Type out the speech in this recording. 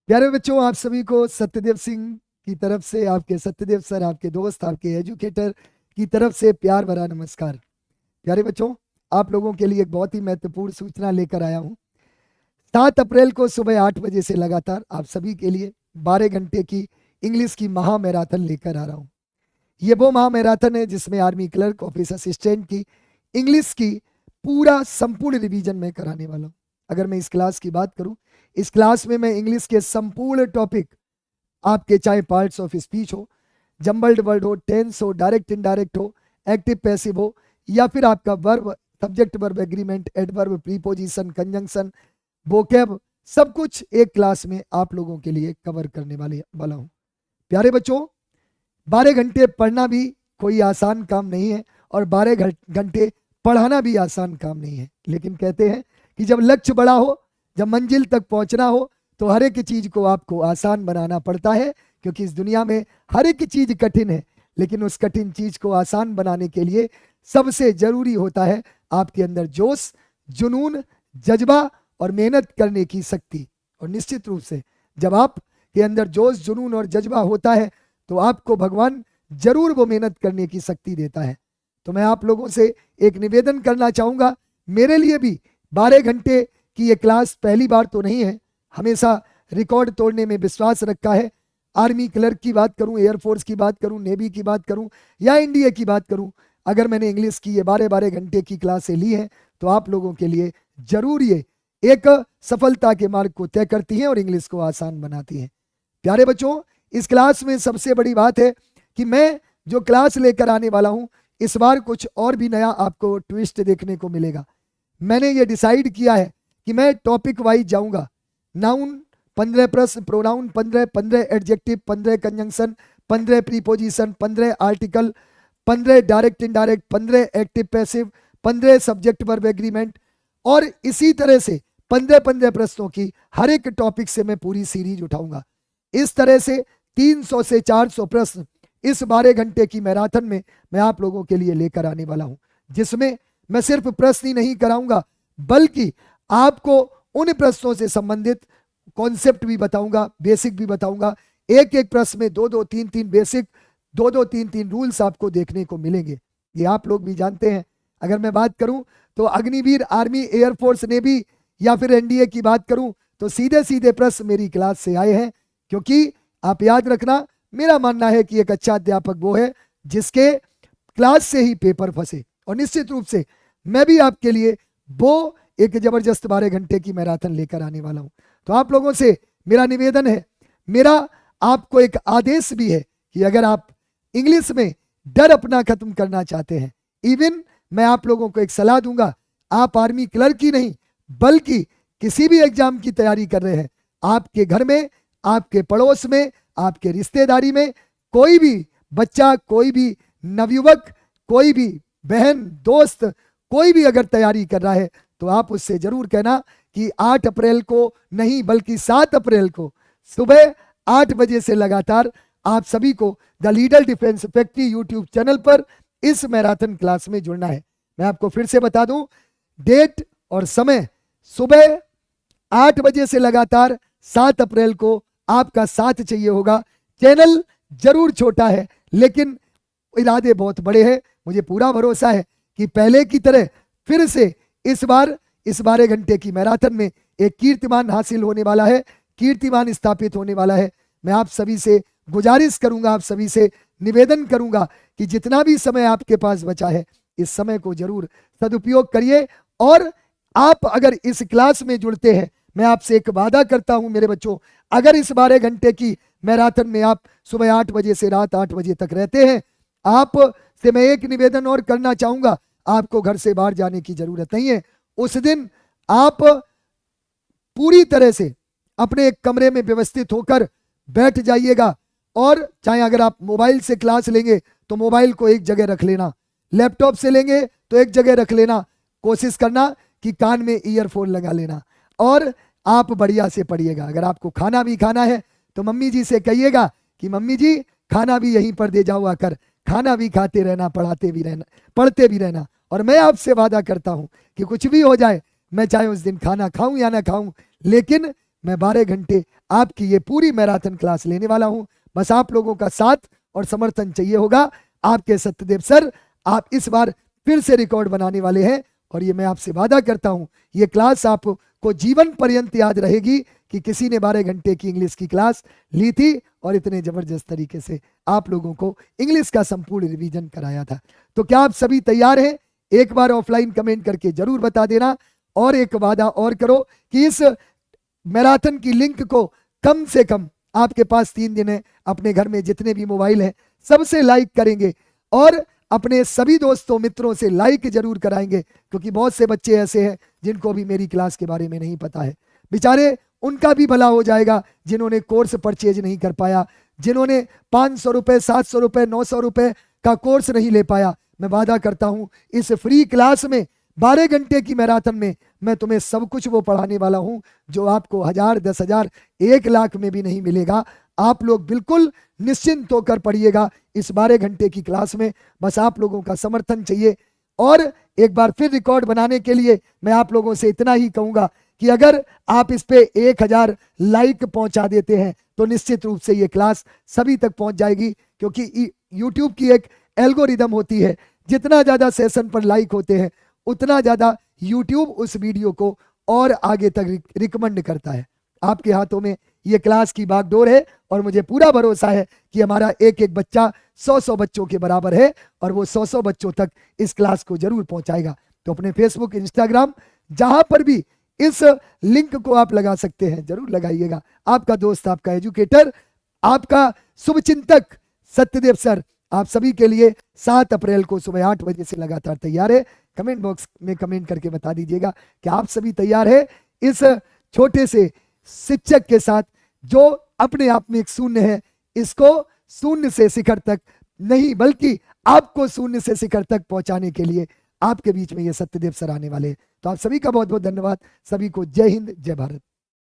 प्यारे बच्चों, आप सभी को सत्यदेव सिंह की तरफ से, आपके सत्यदेव सर, आपके दोस्त, आपके एजुकेटर की तरफ से प्यार भरा नमस्कार। प्यारे बच्चों, आप लोगों के लिए एक बहुत ही महत्वपूर्ण सूचना लेकर आया हूं। 7 अप्रैल को सुबह 8 बजे से लगातार आप सभी के लिए 12 घंटे की इंग्लिश की महा मैराथन लेकर आ रहा हूं। ये वो महा मैराथन है जिसमें आर्मी क्लर्क, ऑफिस असिस्टेंट की इंग्लिश की पूरा संपूर्ण रिवीजन में कराने वाला हूं। अगर मैं इस क्लास की बात करूं, इस क्लास में मैं इंग्लिश के संपूर्ण टॉपिक, आपके चाहे पार्ट्स ऑफ स्पीच हो, जम्बल्ड वर्ड हो, टेंस हो, डायरेक्ट इनडायरेक्ट हो, एक्टिव पैसिव हो, या फिर आपका verb, subject verb agreement, adverb, preposition, conjunction, vocab, सब कुछ एक क्लास में आप लोगों के लिए कवर करने वाला हूं। प्यारे बच्चों, 12 घंटे पढ़ना भी कोई आसान काम नहीं है और 12 घंटे पढ़ाना भी आसान काम नहीं है। लेकिन कहते हैं कि जब लक्ष्य बड़ा हो, जब मंजिल तक पहुंचना हो, तो हर एक चीज को आपको आसान बनाना पड़ता है, क्योंकि इस दुनिया में हर एक चीज कठिन है। लेकिन उस कठिन चीज को आसान बनाने के लिए सबसे जरूरी होता है आपके अंदर जोश, जुनून, जज्बा और मेहनत करने की शक्ति। और निश्चित रूप से जब आप के अंदर जोश, जुनून और जज्बा होता है तो आपको भगवान जरूर वो मेहनत करने की शक्ति देता है। तो मैं आप लोगों से एक निवेदन करना चाहूंगा। मेरे लिए भी 12 घंटे की ये क्लास पहली बार तो नहीं है, हमेशा रिकॉर्ड तोड़ने में विश्वास रखा है। आर्मी क्लर्क की बात करूं, एयरफोर्स की बात करूं, नेवी की बात करूं या इंडिया की बात करूं, अगर मैंने इंग्लिश की ये 12-12 घंटे की क्लासें ली हैं तो आप लोगों के लिए जरूर ये एक सफलता के मार्ग को तय करती हैं और इंग्लिश को आसान बनाती हैं। प्यारे बच्चों, इस क्लास में सबसे बड़ी बात है कि मैं जो क्लास लेकर आने वाला हूं, इस बार कुछ और भी नया आपको ट्विस्ट देखने को मिलेगा। मैंने ये डिसाइड किया है कि मैं टॉपिक वाइज जाऊंगा। नाउन 15 प्रश्न, pronoun 15, 15 adjective, 15 conjunction, 15 preposition, 15 article, 15 direct indirect, 15 active passive, 15 subject verb agreement, और इसी तरह से 15-15 प्रश्नों की हर एक टॉपिक से मैं पूरी सीरीज उठाऊंगा। इस तरह से 300 से 400 प्रश्न इस 12 घंटे की मैराथन में मैं आप लोगों के लिए लेकर आने वाला हूं, जिसमें मैं सिर्फ प्रश्न ही नहीं कराऊंगा बल्कि आपको उन प्रश्नों से संबंधित कॉन्सेप्ट भी बताऊंगा, बेसिक भी बताऊंगा। एक एक प्रश्न में 2-2, 3-3 बेसिक, 2-2, 3-3 रूल्स आपको देखने को मिलेंगे। ये आप लोग भी जानते हैं। अगर मैं बात करूं तो अग्निवीर, आर्मी, एयरफोर्स, नेवी या फिर एनडीए की बात करूं तो सीधे सीधे प्रश्न मेरी क्लास से आए हैं, क्योंकि आप याद रखना, मेरा मानना है कि एक अच्छा अध्यापक वो है जिसके क्लास से ही पेपर फंसे। और निश्चित रूप से मैं भी आपके लिए वो एक जबरदस्त 12 घंटे की मैराथन लेकर आने वाला हूं। तो आप लोगों से मेरा निवेदन है, मेरा आपको एक आदेश भी है कि अगर आप इंग्लिश में डर अपना खत्म करना चाहते हैं, इवन मैं आप लोगों को एक सलाह दूंगा, आप आर्मी क्लर्क ही नहीं बल्कि किसी भी एग्जाम की तैयारी कर रहे हैं, आपके घर में, आपके पड़ोस में, आपके रिश्तेदारी में कोई भी बच्चा, कोई भी नवयुवक, कोई भी बहन, दोस्त, कोई भी अगर तैयारी कर रहा है तो आप उससे जरूर कहना कि 8 अप्रैल को नहीं बल्कि 7 अप्रैल को सुबह 8 बजे से लगातार आप सभी को the leader defence factory YouTube channel पर इस मैराथन क्लास में जुड़ना है। मैं आपको फिर से बता दूं, डेट और समय सुबह 8 बजे से लगातार 7 अप्रैल को आपका साथ चाहिए होगा। चैनल जरूर छोटा है लेकिन इरादे बहुत बड़े हैं। मुझे पूरा भरोसा है कि पहले की तरह फिर से इस बार इस 12 घंटे की मैराथन में एक कीर्तिमान हासिल होने वाला है, कीर्तिमान स्थापित होने वाला है। मैं आप सभी से गुजारिश करूंगा, आप सभी से निवेदन करूंगा कि जितना भी समय आपके पास बचा है इस समय को जरूर सदुपयोग करिए। और आप अगर इस क्लास में जुड़ते हैं, मैं आपसे एक वादा करता हूं मेरे बच्चों, अगर इस 12 घंटे की मैराथन में आप सुबह 8 बजे से रात 8 बजे तक रहते हैं, आप से मैं एक निवेदन और करना चाहूंगा, आपको घर से बाहर जाने की जरूरत नहीं है। उस दिन आप पूरी तरह से अपने एक कमरे में व्यवस्थित होकर बैठ जाइएगा, और चाहे अगर आप मोबाइल से क्लास लेंगे तो मोबाइल को एक जगह रख लेना, लैपटॉप से लेंगे तो एक जगह रख लेना। कोशिश करना कि कान में ईयरफोन लगा लेना और आप बढ़िया से पढ़िएगा। अगर आपको खाना भी खाना है तो मम्मी जी से कहिएगा कि मम्मी जी खाना भी यहीं पर दे जाओ आकर, खाना भी खाते रहना, पढ़ाते भी रहना, पढ़ते भी रहना। और मैं आपसे वादा करता हूं कि कुछ भी हो जाए, मैं चाहे उस दिन खाना खाऊं या ना खाऊं, लेकिन मैं 12 घंटे आपकी ये पूरी मैराथन क्लास लेने वाला हूं। बस आप लोगों का साथ और समर्थन चाहिए होगा। आपके सत्यदेव सर आप इस बार फिर से रिकॉर्ड बनाने वाले हैं और ये मैं आपसे वादा करता हूं ये क्लास आपको जीवन पर्यंत याद रहेगी कि किसी ने 12 घंटे की इंग्लिश की क्लास ली थी और इतने जबरदस्त तरीके से आप लोगों को इंग्लिश का संपूर्ण रिवीजन कराया था। तो क्या आप सभी तैयार हैं? एक बार ऑफलाइन कमेंट करके जरूर बता देना। और एक वादा और करो कि इस मैराथन की लिंक को कम से कम, आपके पास 3 दिन है, अपने घर में जितने भी मोबाइल हैं सबसे लाइक करेंगे और अपने सभी दोस्तों मित्रों से लाइक जरूर कराएंगे, क्योंकि बहुत से बच्चे ऐसे हैं जिनको भी मेरी क्लास के बारे में नहीं पता है। बेचारे उनका भी भला हो जाएगा जिन्होंने कोर्स परचेज नहीं कर पाया, जिन्होंने 500 रुपए, 700 रुपए, 900 रुपए का कोर्स नहीं ले पाया। मैं वादा करता हूं इस फ्री क्लास में 12 घंटे की मैराथन में मैं तुम्हें सब कुछ वो पढ़ाने वाला हूं जो आपको 1000, 10,000, 1 लाख में भी नहीं मिलेगा। आप लोग बिल्कुल निश्चिंत होकर पढ़िएगा इस 12 घंटे की क्लास में। बस आप लोगों का समर्थन चाहिए। और एक बार फिर रिकॉर्ड बनाने के लिए मैं आप लोगों से इतना ही कहूंगा कि अगर आप इस पे 1000 लाइक पहुंचा देते हैं तो निश्चित रूप से ये क्लास सभी तक पहुंच जाएगी, क्योंकि यूट्यूब की एक एल्गोरिदम होती है, जितना ज्यादा सेशन पर लाइक होते हैं उतना ज्यादा यूट्यूब उस वीडियो को और आगे तक रिकमेंड करता है। आपके हाथों में ये क्लास की बागडोर है और मुझे पूरा भरोसा है कि हमारा एक एक बच्चा 100-100 बच्चों के बराबर है और वो 100-100 बच्चों तक इस क्लास को जरूर पहुंचाएगा। तो अपने फेसबुक, इंस्टाग्राम, जहां पर भी इस लिंक को आप लगा सकते हैं जरूर लगाइएगा। आपका दोस्त, आपका एजुकेटर, आपका शुभचिंतक सत्यदेव सर आप सभी के लिए 7 अप्रैल को सुबह 8 बजे से लगातार तैयार है। कमेंट बॉक्स में कमेंट करके बता दीजिएगा कि आप सभी तैयार है इस छोटे से शिक्षक के साथ जो अपने आप में एक शून्य है, इसको शून्य से शिखर तक नहीं बल्कि आपको शून्य से शिखर तक पहुंचाने के लिए आपके बीच में ये सत्यदेव सर आने वाले हैं। तो आप सभी का बहुत बहुत धन्यवाद। सभी को जय हिंद, जय भारत।